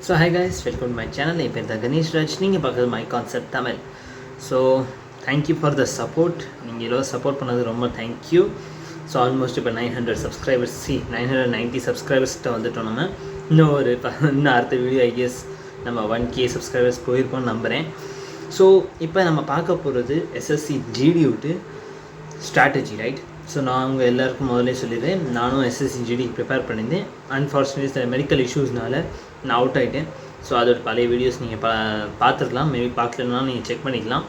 So hi guys, welcome to my channel. என் பேர் தான் கணேஷ் ராஜ். நீங்கள் பார்க்குறது my concept Tamil. So thank you for the support. நீங்கள் எவ்வளோ சப்போர்ட் பண்ணது ரொம்ப தேங்க்யூ. ஸோ ஆல்மோஸ்ட் இப்போ 900 சப்ஸ்கிரைபர்ஸ் 990 சப்ஸ்கிரைபர்ஸ்கிட்ட வந்துட்டோம். நம்ம இன்னும் அடுத்த வீடியோ ஐஎஸ் நம்ம 1K சப்ஸ்கிரைபர்ஸ் போயிருக்கோம்னு நம்புகிறேன். ஸோ இப்போ நம்ம பார்க்க போகிறது எஸ்எஸ்சி ஜிடி விட்டு ஸ்ட்ராட்டஜி, ரைட்? ஸோ நான் அவங்க எல்லாருக்கும் முதல்ல சொல்லிடுறேன், நானும் எஸ்எஸ்சி ஜிடி ப்ரிப்பேர் பண்ணியிருந்தேன். அன்ஃபார்ச்சுனேட்லி சில மெடிக்கல் இஷ்யூஸ்னால நான் அவுட் ஆகிட்டேன். ஸோ அதோட பழைய வீடியோஸ் நீங்கள் பார்த்துருக்கலாம், மேபி பார்க்கலன்னா நீங்கள் செக் பண்ணிக்கலாம்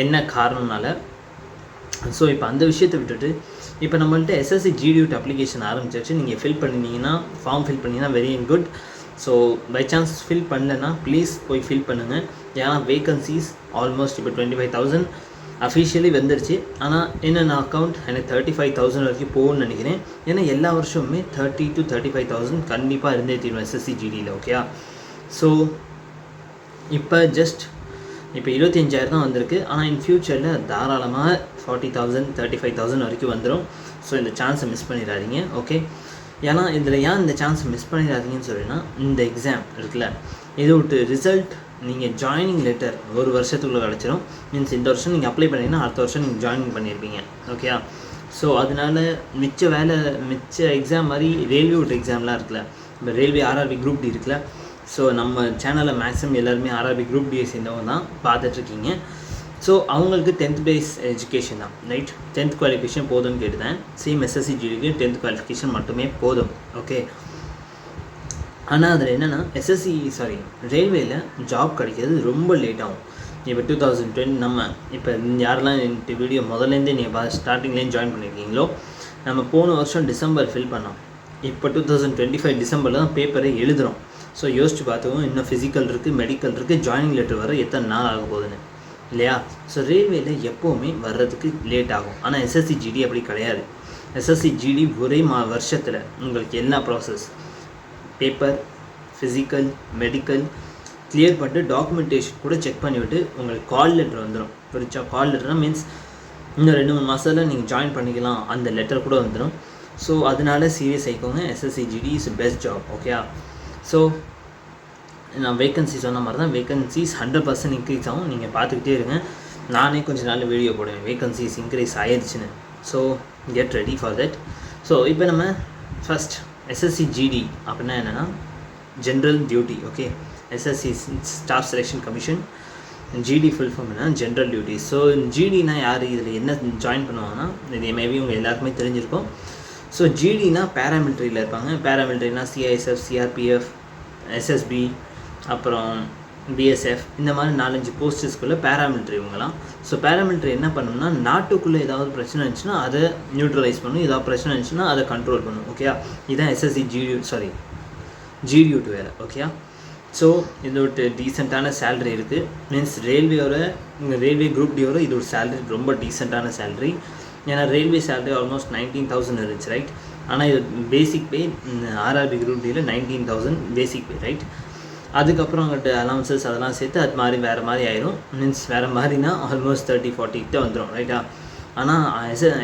என்ன காரணம்னால. ஸோ இப்போ அந்த விஷயத்தை விட்டுட்டு இப்போ நம்மள்ட்ட எஸ்எஸ்சி ஜிடியூட் அப்ளிகேஷன் ஆரம்பிச்சிருச்சு. நீங்கள் ஃபில் பண்ணிங்கன்னா, ஃபார்ம் ஃபில் பண்ணிங்கன்னா very good. So by chance fill பண்ணலன்னா ப்ளீஸ் போய் ஃபில் பண்ணுங்கள். ஏன்னா வேகன்சிஸ் ஆல்மோஸ்ட் இப்போ 25,000 அஃபிஷியலி வந்துருச்சு. ஆனால் என்னென்ன அக்கௌண்ட் எனக்கு 35,000 வரைக்கும் போகும்னு நினைக்கிறேன். ஏன்னா எல்லா வருஷமுமே 30,000 to 35,000 கண்டிப்பாக இருந்தே தீரும் எஸ்எஸ்சி ஜிடியில். ஓகே, ஸோ இப்போ இப்போ 25,000 தான் வந்திருக்கு. ஆனால் இன் ஃப்யூச்சரில் தாராளமாக 40,000 35,000 வரைக்கும் வந்துடும். ஸோ இந்த சான்ஸை மிஸ் பண்ணிடாதீங்க. ஓகே, ஏன்னா இதில் ஏன் இந்த சான்ஸை மிஸ் பண்ணிடாதீங்கன்னு சொல்லினா, இந்த எக்ஸாம் இருக்குல்ல, இது விட்டு ரிசல்ட் நீங்கள் ஜாயினிங் லெட்டர் ஒரு வருஷத்துக்குள்ளே கிடச்சிரும். மீன்ஸ் இந்த வருஷம் நீங்கள் அப்ளை பண்ணிங்கன்னா அடுத்த வருஷம் நீங்கள் ஜாயினிங் பண்ணியிருப்பீங்க. ஓகே, ஸோ அதனால் மிச்ச எக்ஸாம் மாதிரி ரயில்வே விட்டு எக்ஸாம்லாம் இருக்குல்ல, இப்போ ரயில்வே ஆர்ஆர்பி குரூப் டி இருக்குல்ல. ஸோ நம்ம சேனலில் மேக்ஸிமம் எல்லாருமே ஆர்ஆர்பி குரூப் டியை சேர்ந்தவங்க தான் பார்த்துட்ருக்கீங்க. ஸோ அவங்களுக்கு 10th பேஸ் எஜுகேஷன் தான், ரைட்? 10th குவாலிஃபிகேஷன் போதும்னு கேட்டுதான். சேம் எஸ்எஸ்சி ஜிடிக்கு 10th குவாலிஃபிகேஷன் மட்டுமே போதும். ஓகே, ஆனால் அதில் என்னென்னா ரயில்வேயில் ஜாப் கிடைக்கிறது ரொம்ப லேட் ஆகும். இப்போ 2020 நம்ம இப்போ யாரெல்லாம் இந்த வீடியோ முதல்லேருந்தே நீங்கள் ஸ்டார்டிங்லேருந்து ஜாயின் பண்ணியிருக்கீங்களோ, நம்ம போன வருஷம் டிசம்பர் ஃபில் பண்ணோம். இப்போ 2025 டிசம்பரில் தான் பேப்பரை எழுதுகிறோம். ஸோ யோசிச்சு பார்த்துக்கோங்க, இன்னும் ஃபிசிக்கல் இருக்குது, மெடிக்கல் இருக்குது, ஜாயினிங் லெட்டர் வர எத்தனை நாள் ஆக போகுதுன்னு, இல்லையா? ஸோ ரயில்வேயில் எப்போவுமே வர்றதுக்கு லேட் ஆகும். ஆனால் எஸ்எஸ்சி ஜிடி அப்படி கிடையாது. எஸ்எஸ்சி ஜிடி ஒரே வருஷத்தில் உங்களுக்கு எல்லா process, paper, physical, medical clear பண்ணிட்டு டாக்குமெண்டேஷன் கூட செக் பண்ணிவிட்டு உங்களுக்கு கால் லெட்டர் வந்துடும். புரிச்சா? கால் லெட்டர்னால் மீன்ஸ் இன்னும் 2-3 மாதத்தில் நீங்கள் ஜாயின் பண்ணிக்கலாம், அந்த லெட்டர் கூட வந்துடும். ஸோ அதனால சீரியஸ் ஆகிக்கோங்க. SSC GD is best job. Okay, so நான் வேகன்சி சொன்ன மாதிரி தான், வேகன்சிஸ் 100% இன்க்ரீஸ் ஆகும். நீங்கள் பார்த்துக்கிட்டே இருங்க. நானே கொஞ்சம் நாள் வீடியோ போடுவேன் வேகன்சிஸ் இன்க்ரீஸ் ஆயிடுச்சுன்னு. So get ready for that. So இப்போ நம்ம ஃபஸ்ட் எஸ்எஸ்சி ஜிடி அப்படின்னா என்னென்னா general duty. Okay, SSC staff selection commission, GD full form என்ன ஜென்ரல் டியூட்டி. ஸோ ஜிடினா யார், இதில் என்ன ஜாயின் பண்ணுவாங்கன்னா, இது மேபி உங்கள் எல்லாருக்குமே தெரிஞ்சிருக்கும். ஸோ ஜிடினா பேராமிலிட்ரியில் இருப்பாங்க. பேராமிலிட்ரினா சிஐஎஸ்எஃப், சிஆர்பிஎஃப், எஸ்எஸ்பி, அப்புறம் பிஎஸ்எஃப், இந்த மாதிரி 4-5 போஸ்டர்ஸ்குள்ளே பேராமிலிட்ரி இவங்கலாம். ஸோ பேராமிலிட்ரி என்ன பண்ணணும்னா, நாட்டுக்குள்ளே ஏதாவது பிரச்சனை இருந்துச்சுன்னா அதை நியூட்ரலைஸ் பண்ணும், ஏதாவது பிரச்சனை இருந்துச்சுன்னா அதை கண்ட்ரோல் பண்ணும். ஓகே, இதுதான் எஸ்எஸ்சி ஜிடியூட் வேறு. ஓகே, ஸோ இது ஒரு டீசெண்டான சேலரி இருக்குது. மீன்ஸ் ரயில்வே குரூப் டியோட இது ஒரு சேலரி ரொம்ப டீசெண்டான சேலரி. ஏன்னா ரயில்வே சேலரி ஆல்மோஸ்ட் 19,000 இருந்துச்சு, ரைட்? ஆனால் இது பேசிக் பே ஆர்ஆர்பி குரூப் டியில் 19,000 பேசிக் பே, ரைட்? அதுக்கப்புறம் அங்கிட்ட அலவன்சஸ் அதெல்லாம் சேர்த்து அது மாதிரி வேறு மாதிரி ஆயிரும். மீன்ஸ் வேறு மாதிரினா ஆல்மோஸ்ட் 30-40 கிட்ட வந்துடும், ரைட்டா? ஆனால்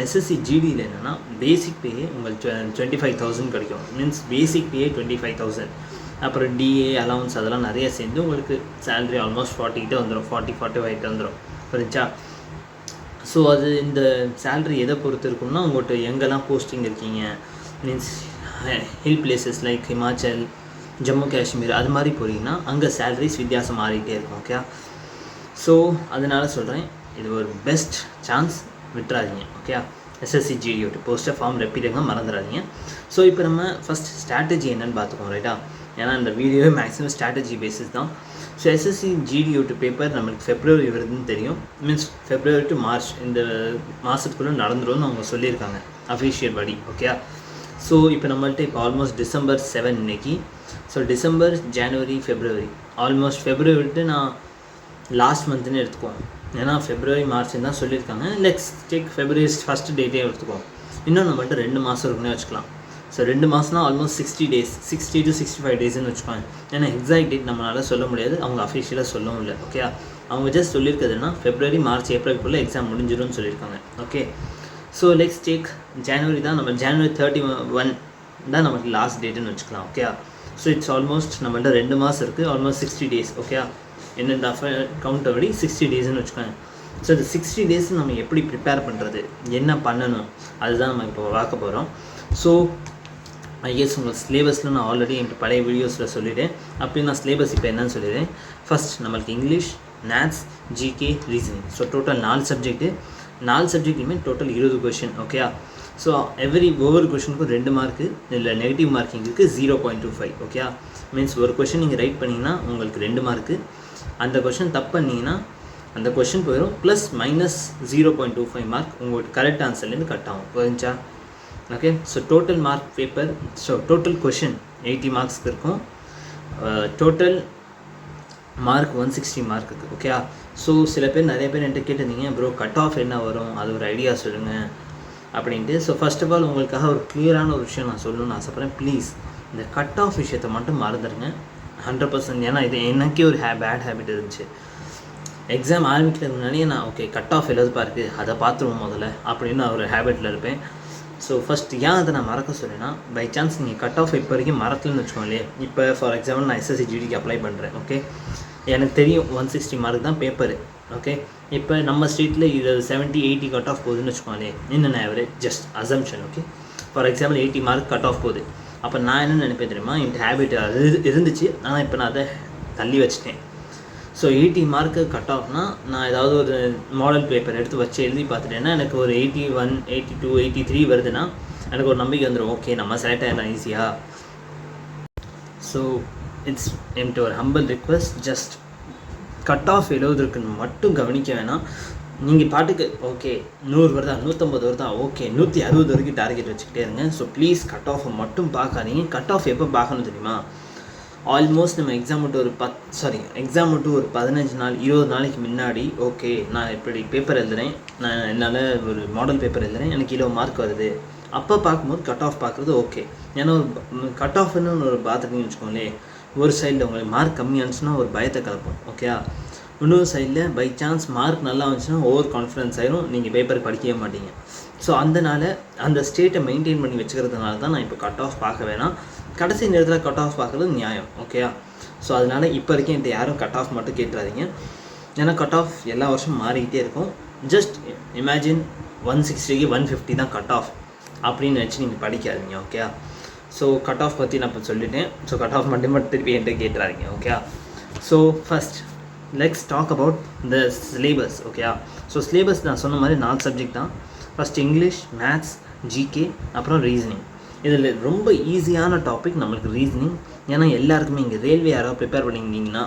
எஸ்எஸ்சி ஜிடியில் என்னென்னா பேசிக் பே உங்களுக்கு 25,000 கிடைக்கும். மீன்ஸ் பேசிக் பே 25,000, அப்புறம் டிஏ அலவன்ஸ் அதெல்லாம் நிறைய சேர்ந்து உங்களுக்கு சேலரி ஆல்மோஸ்ட் 40 கிட்ட வந்துடும், 40-45 கிட்ட வந்துடும். புரிஞ்சா? ஸோ அது இந்த சேலரி எதை பொறுத்து இருக்குன்னா, உங்கள்கிட்ட எங்கெல்லாம் போஸ்டிங் இருக்கீங்க, means hill places like Himachal, Jammu Kashmir அது மாதிரி போகிறீங்கன்னா அங்கே சேலரிஸ் வித்தியாசம் மாறிக்கிட்டே இருக்கும். ஓகே, ஸோ அதனால் சொல்கிறேன், இது ஒரு பெஸ்ட் சான்ஸ், விட்டுறாதீங்க. ஓகே, எஸ்எஸ்சி ஜிடியோட போஸ்டர் ஃபார்ம் ரெப்பிடுங்க, மறந்துடாதீங்க. ஸோ இப்போ நம்ம ஃபஸ்ட் ஸ்ட்ராட்டஜி என்னென்னு பார்த்துக்கோம், ரைட்டா? ஏன்னா இந்த வீடியோவே மேக்ஸிமம் ஸ்ட்ராட்டஜி பேசிஸ் தான். ஸோ எஸ்எஸ்சி ஜிடியோட பேப்பர் நம்மளுக்கு February வருதுன்னு தெரியும். மீன்ஸ் February to March இந்த மாதத்துக்குள்ளே நடந்துரும்னு அவங்க சொல்லியிருக்காங்க அஃபிஷியல் படி. ஓகே, ஸோ இப்போ நம்மள்ட்ட இப்போ ஆல்மோஸ்ட் December 7 இன்னைக்கு. ஸோ டிசம்பர், ஜனவரி, February, ஆல்மோஸ்ட் February விட்டு நான் லாஸ்ட் மந்த்னு எடுத்துக்குவோம். ஏன்னா February, March தான் சொல்லியிருக்காங்க. லெட்ஸ் டேக் February ஃபஸ்ட் டேட்டே எடுத்துக்குவோம். இன்னும் நம்மள்ட்ட 2 மாதம் இருக்குன்னே வச்சுக்கலாம். ஸோ 2 மாதம்னா ஆல்மோஸ்ட் 60 days, 60 to 65 daysன்னு வச்சுக்கோங்க. ஏன்னா எக்ஸாக்ட் டேட் நம்மளால் சொல்ல முடியாது, அவங்க அஃபிஷியலாக சொல்லவும் இல்லை. ஓகே, அவங்க ஜஸ்ட் சொல்லியிருக்கிறதுனா February, March, Aprilக்குள்ளே எக்ஸாம் முடிஞ்சிடும்னு சொல்லியிருக்காங்க. ஓகே, ஸோ லெட்ஸ் டேக் ஜனவரி தான், நம்ம January 31 தான் நமக்கு லாஸ்ட் டேட்டுன்னு வச்சுக்கலாம். ஓகே, ஸோ இட்ஸ் ஆல்மோஸ்ட் நம்மள்ட்ட 2 மாதம் இருக்குது, ஆல்மோஸ்ட் 60 days. ஓகே, என்னென்ன கவுண்ட் படி 60 daysன்னு வச்சுக்கோங்க. ஸோ இந்த 60 days நம்ம எப்படி ப்ரிப்பேர் பண்ணுறது, என்ன பண்ணணும், அதுதான் நம்ம இப்போ பார்க்க போகிறோம். ஸோ ஐஎஸ் உங்களுக்கு சிலேபஸில் நான் ஆல்ரெடி என்கிட்ட பழைய வீடியோஸில் சொல்லிவிட்டேன். அப்படி நான் சிலேபஸ் இப்போ என்னன்னு சொல்லிடுறேன். ஃபஸ்ட் நம்மளுக்கு English, maths, GK, reasoning. So total 4 subject. 4 சப்ஜெக்ட்லையுமே டோட்டல் 20 கொஷின். ஓகே, ஸோ ஒவ்வொரு கொஷனுக்கும் 2 மார்க்கு, இல்லை நெகட்டிவ் மார்க்கிங் இருக்குது 0.25. ஓகே, மீன்ஸ் ஒரு கொஷின் நீங்கள் ரைட் பண்ணிங்கன்னா உங்களுக்கு 2 மார்க்கு. அந்த கொஷின் தப்பு பண்ணிங்கன்னா அந்த கொஷின் போயிடும், ப்ளஸ் மைனஸ் 0.25 மார்க் உங்களுக்கு கரெக்ட் ஆன்சர்லேருந்து கட் ஆகும். புரிஞ்சா? Okay, so total mark paper, so total question 80 மார்க்ஸ்க்கு இருக்கும். டோட்டல் மார்க் 160 மார்க் இருக்குது. ஓகே, ஸோ சில பேர் நிறைய பேர் என்கிட்ட கேட்டிருந்தீங்க, ப்ரோ கட் ஆஃப் என்ன வரும், அது ஒரு ஐடியா சொல்லுங்கள் அப்படின்ட்டு. ஸோ ஃபர்ஸ்ட் ஆஃப் ஆல் உங்களுக்காக ஒரு கிளியரான ஒரு விஷயம் நான் சொல்லணும்னு ஆசைப்பட்றேன். ப்ளீஸ் இந்த கட் ஆஃப் விஷயத்தை மட்டும் மறந்துடுங்க 100%. ஏன்னா இது எனக்கே ஒரு பேட் ஹேபிட் இருந்துச்சு. எக்ஸாம் ஆரம்பிக்கிறதுக்கு முன்னாடியே நான் ஓகே கட் ஆஃப் எழுதுப்பா இருக்குது, அதை பார்த்துருவோம் முதல்ல அப்படின்னு நான் ஒரு ஹேபிட்டில் இருப்பேன். ஸோ ஃபஸ்ட் ஏன் அதை நான் மறக்க சொல்லேன்னா, பை சான்ஸ் நீங்கள் கட் ஆஃப் இப்போ வரைக்கும் மறக்கலன்னு வச்சுக்கோங்களே. இப்போ ஃபார் எக்ஸாம்பிள் நான் எஸ்எஸ்சி ஜிடிக்கு அப்ளை பண்ணுறேன். ஓகே, எனக்கு தெரியும் 160 மார்க் தான் பேப்பரு. ஓகே, இப்போ நம்ம ஸ்டேட்டில் இது 70-80 கட் ஆஃப் போகுதுன்னு வச்சுக்கோங்களே. என்னென்ன average, just assumption. Okay, for example 80 mark cut off போகுது. அப்போ நான் என்ன நினைப்பேன் தெரியுமா, என் ஹேபிட் அது இருந்துச்சு, ஆனால் இப்போ நான் அதை தள்ளி வச்சுட்டேன். ஸோ 80 மார்க்கு கட் ஆஃப்னா நான் ஏதாவது ஒரு மாடல் பேப்பர் எடுத்து வச்சு எழுதி பார்த்துட்டேன்னா எனக்கு ஒரு 81, 82, 83 வருதுன்னா எனக்கு ஒரு நம்பிக்கை வந்துடும். ஓகே, நம்ம செலக்ட் ஆகிடலாம் ஈஸியாக. ஸோ இட்ஸ் என்கிட்ட ஒரு humble request, just cut off எழுதுறதுக்குன்னு மட்டும் கவனிக்க வேணாம். நீங்கள் பாட்டுக்கு ஓகே 100 வருதா, 150 வருதா, ஓகே 160 வரைக்கும் டார்கெட் வச்சுக்கிட்டே இருங்க. ஸோ ப்ளீஸ் கட் ஆஃபை மட்டும் பார்க்காதீங்க. கட் ஆஃப் எப்போ பார்க்கணும் தெரியுமா, ஆல்மோஸ்ட் நம்ம எக்ஸாம் விட்டு ஒரு 15 நாள் 20 நாளைக்கு முன்னாடி. ஓகே, நான் இப்படி பேப்பர் எழுதுகிறேன், நான் என்னால் ஒரு மாடல் பேப்பர் எழுதுகிறேன், எனக்கு 20 மார்க் வருது. அப்போ பார்க்கும்போது கட் ஆஃப் பார்க்குறது ஓகே. ஏன்னா ஒரு கட் ஆஃப்னு ஒரு பார்த்துட்டீங்கன்னு வச்சுக்கோங்களேன், ஒரு சைடில் உங்களுக்கு மார்க் கம்மியானுச்சுன்னா ஒரு பயத்தை கலப்போம். ஓகே, இன்னொரு சைடில் பை சான்ஸ் மார்க் நல்லா வந்துச்சுன்னா ஓவர் கான்ஃபிடன்ஸ் ஆயிரும், நீங்கள் பேப்பர் படிக்கவே மாட்டீங்க. ஸோ அந்த ஸ்டேட்டை மெயின்டைன் பண்ணி வச்சுக்கிறதுனால தான் நான் இப்போ கட் ஆஃப் பார்க்க வேணாம், கடைசி நேரத்தில் கட் ஆஃப் பார்க்குறது நியாயம். ஓகேயா, ஸோ அதனால் இப்போ வரைக்கும் என்கிட்ட யாரும் கட் ஆஃப் மட்டும் கேட்டுறாதீங்க. ஏன்னா கட் ஆஃப் எல்லா வருஷமும் மாறிக்கிட்டே இருக்கும். ஜஸ்ட் இமேஜின் 160க்கு 150 தான் கட் ஆஃப் அப்படின்னு நினச்சி நீங்கள் படிக்காதீங்க. ஓகே, ஸோ கட் ஆஃப் பற்றி நான் இப்போ சொல்லிட்டேன். ஸோ கட் ஆஃப் மட்டும் திருப்பி என்கிட்ட கேட்டுறாதீங்க. Okay, so first let's talk about the syllabus. ஓகேயா, ஸோ சிலேபஸ் நான் சொன்ன மாதிரி 4 சப்ஜெக்ட் தான். ஃபஸ்ட் இங்கிலீஷ், மேத்ஸ், ஜிகே, அப்புறம் ரீசனிங். இதில் ரொம்ப ஈஸியான டாபிக் நம்மளுக்கு ரீசனிங். ஏன்னா எல்லாருக்குமே இங்கே ரயில்வே யாராவது ப்ரிப்பேர் பண்ணியிருந்தீங்கன்னா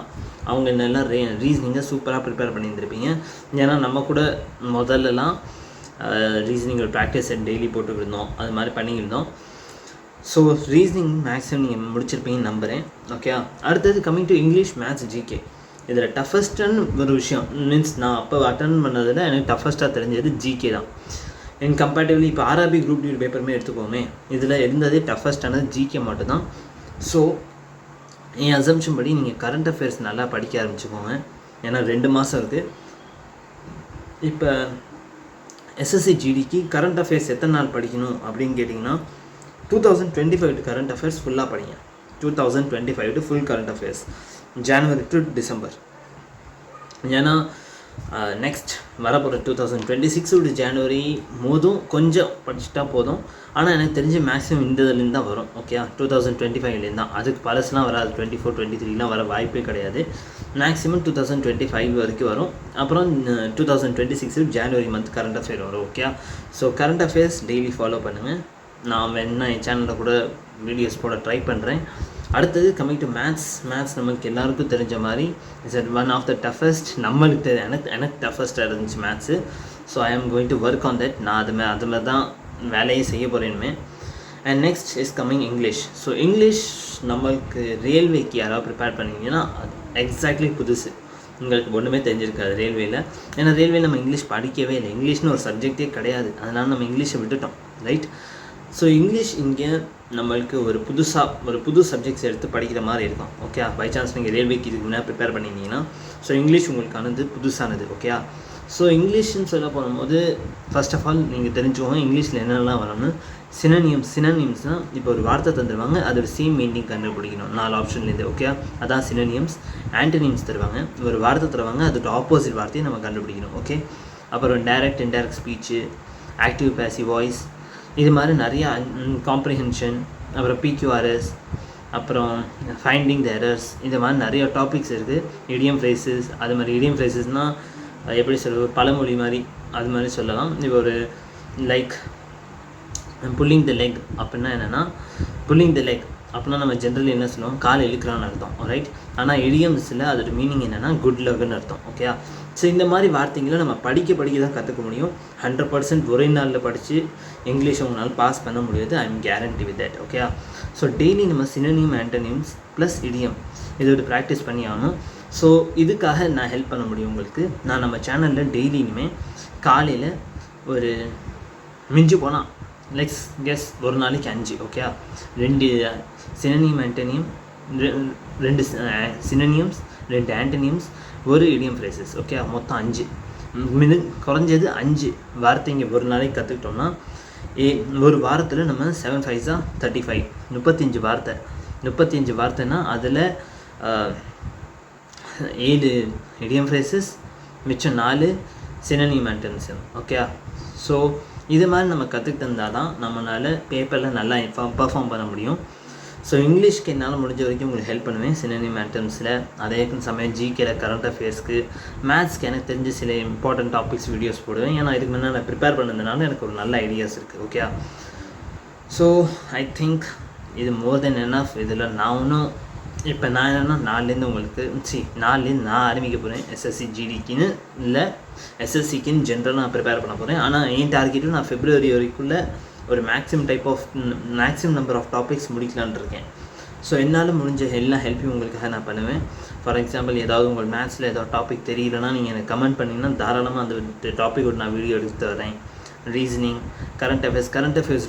அவங்க என்னெல்லாம் ரீசனிங்கை சூப்பராக ப்ரிப்பேர் பண்ணியிருந்திருப்பீங்க. ஏன்னா நம்ம கூட முதல்லலாம் ரீசனிங் ஒரு ப்ராக்டிஸ் செட் டெய்லி போட்டுக்கிட்டு இருந்தோம், அது மாதிரி பண்ணிக்கிருந்தோம். ஸோ ரீசனிங் மேக்ஸிமம் நீங்கள் முடிச்சிருப்பீங்கன்னு நம்புகிறேன். ஓகே, அடுத்தது coming to English, maths, GK. இதில் டஃபஸ்ட்டுன்னு ஒரு விஷயம் மீன்ஸ் நான் அப்போ அட்டன் பண்ணதில் எனக்கு டஃபஸ்ட்டாக தெரிஞ்சது ஜிகே தான். என் கம்பேரிட்டிவ்லி இப்போ ஆர்ஆர்பி குரூப் டி பேப்பருமே எடுத்துக்கோமே, இதில் இருந்ததே டஃபஸ்ட்டானது ஜிகே மட்டும்தான். ஸோ என் அசம்ஷன் படி நீங்கள் கரண்ட் அஃபேர்ஸ் நல்லா படிக்க ஆரம்பிச்சுக்கோங்க. ஏன்னா 2 மாதம் இருக்குது. இப்போ எஸ்எஸ்சி ஜிடிக்கு கரண்ட் அஃபேர்ஸ் எத்தனை நாள் படிக்கணும் அப்படின்னு கேட்டிங்கன்னா 2025 கரண்ட் அஃபேர்ஸ் ஃபுல்லாக படிங்க. 2025 full current affairs January to December. ஏன்னா நெக்ஸ்ட் வரப்போகிற 2026 ஜனவரி போதும் கொஞ்சம் படிச்சுட்டா போதும். ஆனால் எனக்கு தெரிஞ்ச மேக்ஸிமம் இந்ததுலேருந்து தான் வரும். ஓகே, 2025 தான். அதுக்கு பழசுலாம் வராது, 24, 23லாம் வர வாய்ப்பே கிடையாது. மேக்ஸிமம் 2025 வரைக்கும் வரும். அப்புறம் 2026 ஜனவரி மந்த் கரண்ட் அஃபேர் வரும். Okay, so current affairs daily follow பண்ணுங்கள். நான் வேணா என் சேனலில் கூட வீடியோஸ் போட ட்ரை பண்ணுறேன். அடுத்தது கம்மிங் டு மேத்ஸ். நம்மளுக்கு எல்லாருக்கும் தெரிஞ்ச மாதிரி it's one of the toughest. நம்மளுக்கு எனக்கு டஃபஸ்ட்டாக இருந்துச்சு maths. So I am going to work on that. நான் அதில் தான் வேலையே செய்ய போகிறேன்மே. And next is coming English. So English நம்மளுக்கு ரயில்வேக்கு யாராவது ப்ரிப்பேர் பண்ணிங்கன்னா அது எக்ஸாக்ட்லி புதுசு. உங்களுக்கு ஒன்றுமே தெரிஞ்சிருக்காது ரயில்வேயில். ஏன்னா ரயில்வே நம்ம இங்கிலீஷ் படிக்கவே இல்லை, இங்கிலீஷ்னு ஒரு சப்ஜெக்டே கிடையாது. அதனால் நம்ம இங்கிலீஷை விட்டுட்டோம், ரைட்? ஸோ இங்கிலீஷ் இங்கே நம்மளுக்கு ஒரு புது சப்ஜெக்ட்ஸ் எடுத்து படிக்கிற மாதிரி இருக்கும். ஓகே, பை சான்ஸ் நீங்கள் ரயில்வேக்கு இதுக்கு முன்னாடி ப்ரிப்பேர் பண்ணியிருந்தீங்கன்னா ஸோ இங்கிலீஷ் உங்களுக்கானது புதுசானது. ஓகே, ஸோ இங்கிலீஷ்னு சொல்ல போகும்போது ஃபர்ஸ்ட் ஆஃப் ஆல் நீங்கள் தெரிஞ்சுக்கோங்க இங்கிலீஷில் என்னென்னலாம் வரும்னு. சினோனிம்ஸ்னால் இப்போ ஒரு வார்த்தை தந்துடுவாங்க, அதோட சேம் மீனிங் கண்டுபிடிக்கணும் 4 ஆப்ஷன்லேருந்து. ஓகே, அதான் சினோனிம்ஸ். ஆன்டனிம்ஸ் தருவாங்க, ஒரு வார்த்தை தருவாங்க, அதோட ஆப்போசிட் வார்த்தையை நம்ம கண்டுபிடிக்கணும். ஓகே, அப்புறம் direct indirect speech, active passive voice, இது மாதிரி நிறையா காம்ப்ரிஹென்ஷன், அப்புறம் PQRS, அப்புறம் ஃபைண்டிங் த எரர்ஸ், இந்த மாதிரி நிறைய டாபிக்ஸ் இருக்குது. இடியம் ஃப்ரேசஸ், அது மாதிரி இடியம் ஃப்ரேசஸ்னால் எப்படி சொல்கிறது, பழமொழி மாதிரி அது மாதிரி சொல்லலாம். இப்போ ஒரு லைக் புல்லிங் த லெக் அப்படின்னா என்னென்னா, புல்லிங் த லெக் அப்படின்னா நம்ம ஜென்ரலி என்ன சொல்லுவோம், கால் இழுக்கிறான்னு அர்த்தம், ரைட். ஆனால் இடியம்ஸில் அதோட மீனிங் என்னென்னா குட் லக்னு அர்த்தம். ஓகே, ஸோ இந்த மாதிரி வார்த்தைங்களை நம்ம படிக்க தான் கற்றுக்க முடியும். 100% ஒரே நாளில் படித்து இங்கிலீஷை உங்களால் பாஸ் பண்ண முடியாது. I am guarantee with that. Okay, so daily நம்ம சினோனிம், ஆன்டனிம்ஸ் ப்ளஸ் இடியம் இதோட ப்ராக்டிஸ் பண்ணி ஆகணும். ஸோ இதுக்காக நான் ஹெல்ப் பண்ண முடியும் உங்களுக்கு. நான் நம்ம சேனலில் டெய்லியுமே காலையில் ஒரு மிஞ்சி போனால் லெக்ஸ் கெஸ் ஒரு நாளைக்கு 5, ஓகே, 2 சினோனிம் ஆன்டனியம், 2 சினோனியம்ஸ், 2 ஆன்டனியம்ஸ், ஒரு இடியம் ஃப்ரேசஸ். ஓகே, மொத்தம் 5, குறைஞ்சது 5 வார்த்தைங்க ஒரு நாளைக்கு கற்றுக்கிட்டோம்னா ஒரு வாரத்தில் நம்ம 7 5 35, 35 வார்த்தை. 35 வார்த்தைன்னா அதில் 7 இடியம் ஃப்ரேசஸ், மிச்சம் 4 சினோனிம் ஆன்டனிம்ஸ். ஓகே, ஸோ இது மாதிரி நம்ம கற்றுக்கிட்டு இருந்தால் தான் நம்மளால் பேப்பரில் நல்லா பர்ஃபார்ம் பண்ண முடியும். ஸோ இங்கிலீஷ்க்கு என்னால் முடிஞ்ச வரைக்கும் உங்களுக்கு ஹெல்ப் பண்ணுவேன் சினோனிம் ஆன்டனிம்ஸில். அதே சமயம் ஜிகேல கரண்ட் அஃபேர்ஸ்க்கு, மேத்ஸ்க்கு எனக்கு தெரிஞ்ச சில இம்பார்ட்டன்ட் டாபிக்ஸ் வீடியோஸ் போடுவேன். ஏன்னா இதுக்கு முன்னாடி நான் ப்ரிப்பேர் பண்ணதுனால எனக்கு ஒரு நல்ல ஐடியாஸ் இருக்குது. ஓகே, ஸோ ஐ திங்க் இது மோர் தென் எனஃப். இதில் நான் ஒன்றும் இப்போ நான் என்னென்னா நாலுலேருந்து உங்களுக்கு நாலுலேருந்து நான் ஆரம்பிக்க போகிறேன். SSC GDக்குன்னு இல்லை, SSCக்குன்னு ஜென்ரலாக நான் ப்ரிப்பேர் பண்ண போகிறேன். ஆனால் என் டார்கெட்டும் நான் February வரைக்குள்ளே ஒரு மேக்ஸிமம் நம்பர் ஆஃப் டாபிக்ஸ் முடிக்கலான் இருக்கேன். ஸோ என்னால் முடிஞ்ச எல்லா ஹெல்ப்பையும் உங்களுக்காக நான் பண்ணுவேன். ஃபார் எக்ஸாம்பிள் ஏதாவது உங்கள் மேத்ஸில் ஏதாவது டாபிக் தெரியலன்னா நீங்கள் எனக்கு கமெண்ட் பண்ணிங்கன்னா தாராளமாக அந்த டாப்பிக்கோட நான் வீடியோ எடுத்து வரேன். ரீசனிங், கரண்ட் அஃபேர்ஸ்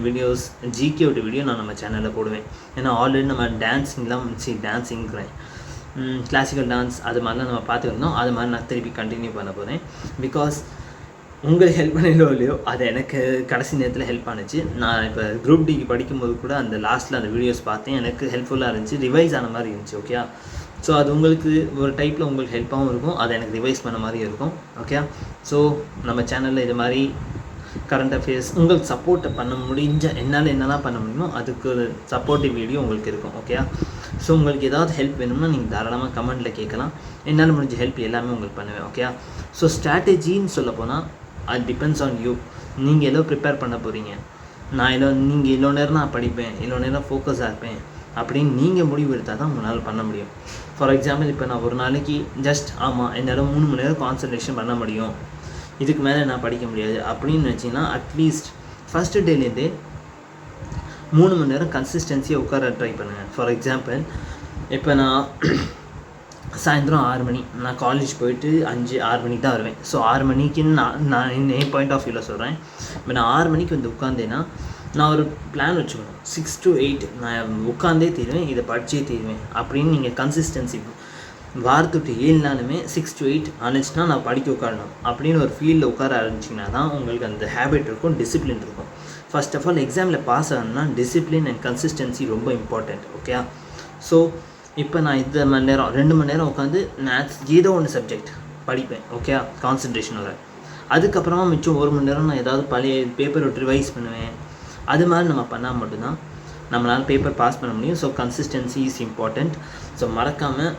வீடியோஸ், ஜிகேவோட வீடியோ நான் நம்ம சேனலில் போடுவேன். ஏன்னா ஆல்ரெடி நம்ம டான்ஸிங்கிறேன் கிளாசிக்கல் டான்ஸ் அது மாதிரிலாம் நம்ம பார்த்துருந்தோம். அது மாதிரி நான் திருப்பி கண்டினியூ பண்ண போகிறேன். பிகாஸ் உங்களுக்கு ஹெல்ப் பண்ணலோ இல்லையோ அது எனக்கு கடைசி நேரத்தில் ஹெல்ப் ஆனிச்சு. நான் இப்போ குரூப் டிக்கு படிக்கும்போது கூட அந்த லாஸ்ட்டில் அந்த வீடியோஸ் பார்த்தேன், எனக்கு ஹெல்ப்ஃபுல்லாக இருந்துச்சு, ரிவைஸ் ஆன மாதிரி இருந்துச்சு. ஓகே, ஸோ அது உங்களுக்கு ஒரு டைப்பில் உங்களுக்கு ஹெல்ப்பாகவும் இருக்கும், அது எனக்கு ரிவைஸ் பண்ண மாதிரி இருக்கும். ஓகே, ஸோ நம்ம சேனலில் இது மாதிரி கரண்ட் அஃபேர்ஸ் உங்களுக்கு சப்போர்ட்டை பண்ண முடிஞ்ச என்னால் என்னெல்லாம் பண்ண முடியுமோ அதுக்கு ஒரு சப்போர்ட்டிவ் வீடியோ உங்களுக்கு இருக்கும். ஓகே, ஸோ உங்களுக்கு ஏதாவது ஹெல்ப் வேணும்னா நீங்கள் தாராளமாக கமெண்ட்டில் கேட்கலாம். என்னால் முடிஞ்ச ஹெல்ப் எல்லாமே உங்களுக்கு பண்ணுவேன். ஓகே, ஸோ ஸ்ட்ராட்டஜின்னு சொல்ல போனால் அது டிபெண்ட்ஸ் ஆன் யூ. நீங்கள் எவ்வளோ ப்ரிப்பேர் பண்ண போகிறீங்க, நீங்கள் இவ்வளோ நேரம் நான் படிப்பேன், இவ்வளோ நேரம் ஃபோக்கஸாக இருப்பேன் அப்படின்னு நீங்கள் முடிவு எடுத்தால் தான் உங்களால் பண்ண முடியும். ஃபார் எக்ஸாம்பிள் இப்போ நான் ஒரு நாளைக்கு என்னால் 3 மணி நேரம் கான்சன்ட்ரேஷன் பண்ண முடியும், இதுக்கு மேலே நான் படிக்க முடியாது அப்படின்னு நினச்சிங்கன்னா அட்லீஸ்ட் ஃபஸ்ட்டு டேலேருந்தே 3 மணி நேரம் கன்சிஸ்டன்சியாக உட்கார ட்ரை பண்ணுங்கள். ஃபார் எக்ஸாம்பிள் இப்போ நான் சாயந்தரம் 6 மணி, நான் காலேஜ் போயிட்டு 5-6 மணிக்கு தான் வருவேன். ஸோ 6 மணிக்குன்னு நான் என் பாயிண்ட் ஆஃப் வியூவில் சொல்கிறேன். இப்போ நான் 6 மணிக்கு வந்து உட்காந்தேன்னா நான் ஒரு பிளான் வச்சுக்கணும், 6 to 8 நான் உட்காந்தே தீருவேன், இதை படித்தே தீருவேன் அப்படின்னு. நீங்கள் கன்சிஸ்டன்சி வாரத்துட்டு 7 நாளுமே 6 to 8 ஆனிச்சுன்னா நான் படிக்க உட்காரணும் அப்படின்னு ஒரு ஃபீல்டில் உட்கார ஆரம்பிச்சிங்கன்னா தான் உங்களுக்கு அந்த ஹேபிட் இருக்கும், டிசிப்ளின் இருக்கும். ஃபர்ஸ்ட் ஆஃப் ஆல் எக்ஸாமில் பாஸ் ஆகணும்னா டிசிப்ளின் அண்ட் கன்சிஸ்டன்சி ரொம்ப இம்பார்ட்டண்ட். ஓகே, ஸோ இப்போ நான் 2 மணி நேரம் உட்காந்து மேத்ஸ் ஏதோ ஒன்று சப்ஜெக்ட் படிப்பேன். ஓகே, கான்சன்ட்ரேஷனோட. அதுக்கப்புறமா மிச்சம் 1 மணி நேரம் நான் ஏதாவது பழைய பேப்பர் விட்டு ரிவைஸ் பண்ணுவேன். அது மாதிரி நம்ம பண்ணால் மட்டும்தான் நம்மளால் பேப்பர் பாஸ் பண்ண முடியும். So consistency is important. So மறக்காமல்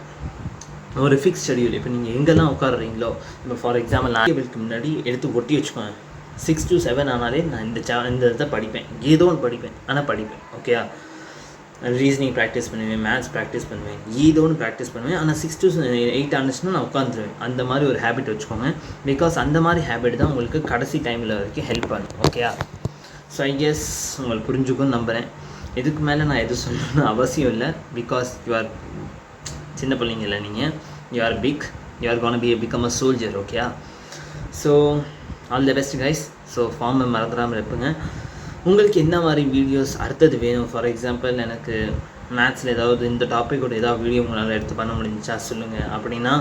ஒரு ஃபிக்ஸ் ஷெடியூல், இப்போ நீங்கள் எங்கெல்லாம் உட்காடுறீங்களோ, இப்போ ஃபார் எக்ஸாம்பிள் நான் டேபிளுக்கு முன்னாடி எடுத்து ஒட்டி வச்சுக்கோங்க. 6 to 7 ஆனாலே நான் இந்த இதை படிப்பேன், ஏதோ ஒன்று படிப்பேன், ஆனால் படிப்பேன். ஓகே, ரீசனிங் ப்ராக்டிஸ் பண்ணுவேன், மேத்ஸ் ப்ராக்டிஸ் பண்ணுவேன், ஏதோ ஒன்று ப்ராக்டிஸ் பண்ணுவேன். ஆனால் 6 to 8 ஆனிச்சுன்னா நான் உட்காந்துருவேன். அந்த மாதிரி ஒரு ஹேபிட் வச்சுக்கோங்க. பிகாஸ் அந்த மாதிரி ஹேபிட் தான் உங்களுக்கு கடைசி டைமில் வரைக்கும் ஹெல்ப் பண்ணும். ஓகே, ஸோ ஐ கெஸ் உங்களுக்கு புரிஞ்சுக்கும்னு நம்புகிறேன். இதுக்கு மேலே நான் எதுவும் சொல்லணும்னு அவசியம் இல்லை. பிகாஸ் யூ ஆர் சின்ன பிள்ளைங்க இல்லை, நீங்கள் you are big, you are gonna become a soldier. Okay, so all the best guys. So ஃபார்மை மறந்துடாமல் இருப்பேங்க. உங்களுக்கு என்ன மாதிரி வீடியோஸ் அடுத்தது வேணும்? ஃபார் எக்ஸாம்பிள் எனக்கு மேத்ஸில் ஏதாவது இந்த டாப்பிக்கோட ஏதாவது வீடியோ உங்களால் எடுத்து பண்ண முடிஞ்சிச்சா சொல்லுங்கள் அப்படின்னா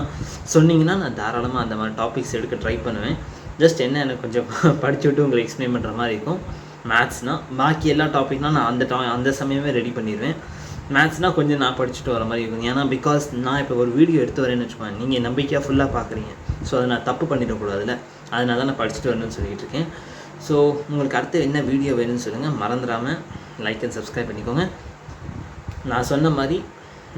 சொன்னீங்கன்னா நான் தாராளமாக அந்த மாதிரி டாபிக்ஸ் எடுக்க ட்ரை பண்ணுவேன். ஜஸ்ட் என்ன எனக்கு கொஞ்சம் படிச்சுவிட்டு உங்களுக்கு எக்ஸ்பிளைன் பண்ணுற மாதிரி இருக்கும். மேத்ஸ்னால் பாக்கி எல்லா டாப்பிக்னால் நான் அந்த சமயமே ரெடி பண்ணிடுவேன். மேத்ஸ்னால் கொஞ்சம் நான் படிச்சுட்டு வர மாதிரி இருக்கும். ஏன்னா பிகாஸ் நான் இப்போ ஒரு வீடியோ எடுத்து வரேன்னு வச்சுக்கோங்க, நீங்கள் நம்பிக்கையாக ஃபுல்லாக பார்க்குறீங்க. ஸோ அதை நான் தப்பு பண்ணிடக்கூடாதுல்ல, அதனால தான் நான் படிச்சுட்டு வரணும்னு சொல்லிகிட்டு இருக்கேன். ஸோ உங்களுக்கு அடுத்து என்ன வீடியோ வேணும்னு சொல்லுங்கள். மறந்துடாமல் லைக் அண்ட் சப்ஸ்கிரைப் பண்ணிக்கோங்க. நான் சொன்ன மாதிரி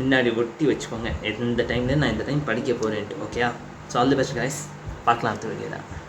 முன்னாடி ஒட்டி வச்சுக்கோங்க, எந்த டைம்லேயும் நான் இந்த டைம் படிக்க போகிறேன்ட்டு. Okay, so all the best guys. பார்க்கலாம் அடுத்த வீடியோவில்.